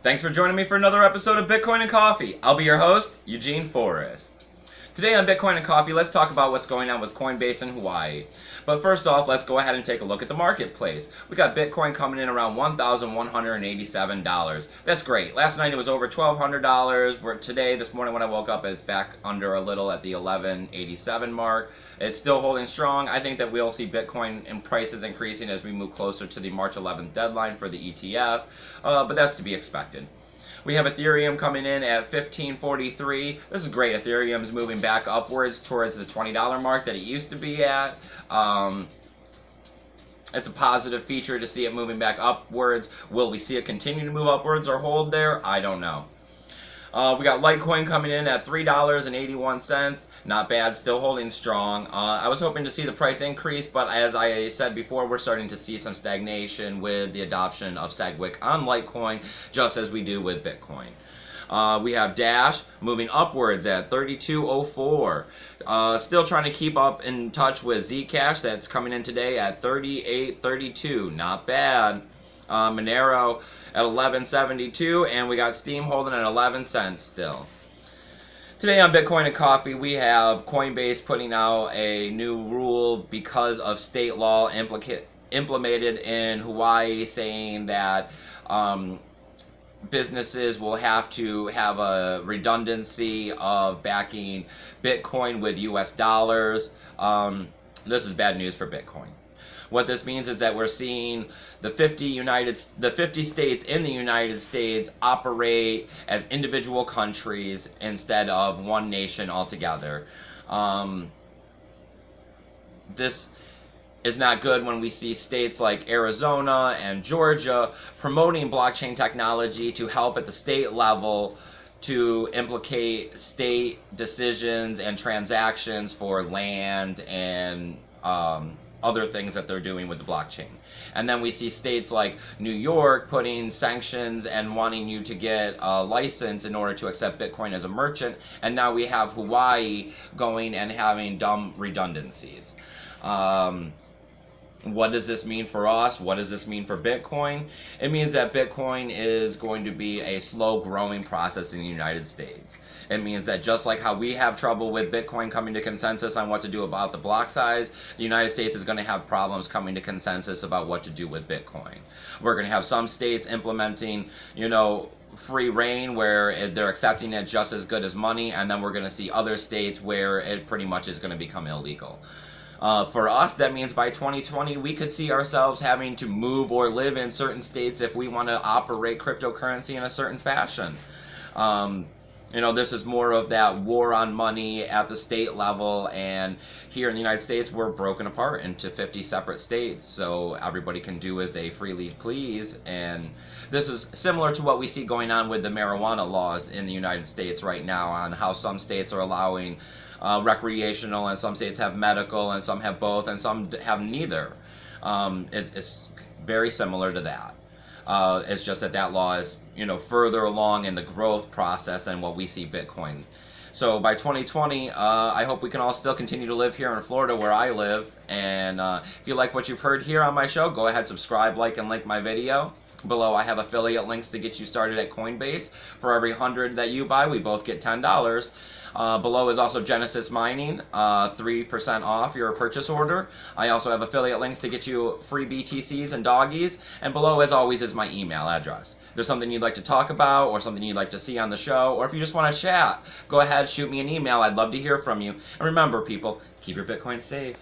Thanks for joining me for another episode of Bitcoin and Coffee. I'll be your host, Eugene Forrest. Today on Bitcoin and Coffee, let's talk about what's going on with Coinbase in Hawaii. But first off, let's go ahead and take a look at the marketplace. We got Bitcoin coming in around $1,187. That's great. Last night it was over $1,200. Today, this morning when I woke up, it's back under a little at the $1,187 mark. It's still holding strong. I think that we'll see Bitcoin and prices increasing as we move closer to the March 11th deadline for the ETF, but that's to be expected. We have Ethereum coming in at $15.43. This is great. Ethereum's moving back upwards towards the $20 mark that it used to be at. It's a positive feature to see it moving back upwards. Will we see it continue to move upwards or hold there? I don't know. We got Litecoin coming in at $3.81. Not bad, still holding strong. I was hoping to see the price increase, but as I said before, we're starting to see some stagnation with the adoption of SegWit on Litecoin, just as we do with Bitcoin. We have Dash moving upwards at $32.04. Still trying to keep up in touch with Zcash. That's coming in today at $38.32. Not bad. Monero at $11.72, and we got Steam holding at 11 cents still. Today on Bitcoin and Coffee, we have Coinbase putting out a new rule because of state law implemented in Hawaii, saying that businesses will have to have a redundancy of backing Bitcoin with US dollars. This is bad news for Bitcoin. What this means is that we're seeing the 50 states in the United States operate as individual countries instead of one nation altogether. This is not good when we see states like Arizona and Georgia promoting blockchain technology to help at the state level to implicate state decisions and transactions for land and other things that they're doing with the blockchain. And then we see states like New York putting sanctions and wanting you to get a license in order to accept Bitcoin as a merchant. And now we have Hawaii going and having dumb redundancies. What does this mean for us? What does this mean for Bitcoin? It means that Bitcoin is going to be a slow growing process in the United States. It means that just like how we have trouble with Bitcoin coming to consensus on what to do about the block size, the United States is going to have problems coming to consensus about what to do with Bitcoin. We're going to have some states implementing, free reign where they're accepting it just as good as money, and then we're going to see other states where it pretty much is going to become illegal. For us, that means by 2020, we could see ourselves having to move or live in certain states if we want to operate cryptocurrency in a certain fashion. This is more of that war on money at the state level, and here in the United States, we're broken apart into 50 separate states, so everybody can do as they freely please, and this is similar to what we see going on with the marijuana laws in the United States right now, on how some states are allowing recreational, and some states have medical, and some have both, and some have neither. It's very similar to that. It's just that law is, further along in the growth process than what we see Bitcoin. So by 2020, I hope we can all still continue to live here in Florida where I live. And if you like what you've heard here on my show, go ahead, subscribe, like, and link my video. Below, I have affiliate links to get you started at Coinbase. For every 100 that you buy, we both get $10. Below is also Genesis Mining, 3% off your purchase order. I also have affiliate links to get you free BTCs and doggies. And below, as always, is my email address. If there's something you'd like to talk about, or something you'd like to see on the show, or if you just want to chat, go ahead, shoot me an email. I'd love to hear from you. And remember, people, keep your Bitcoin safe.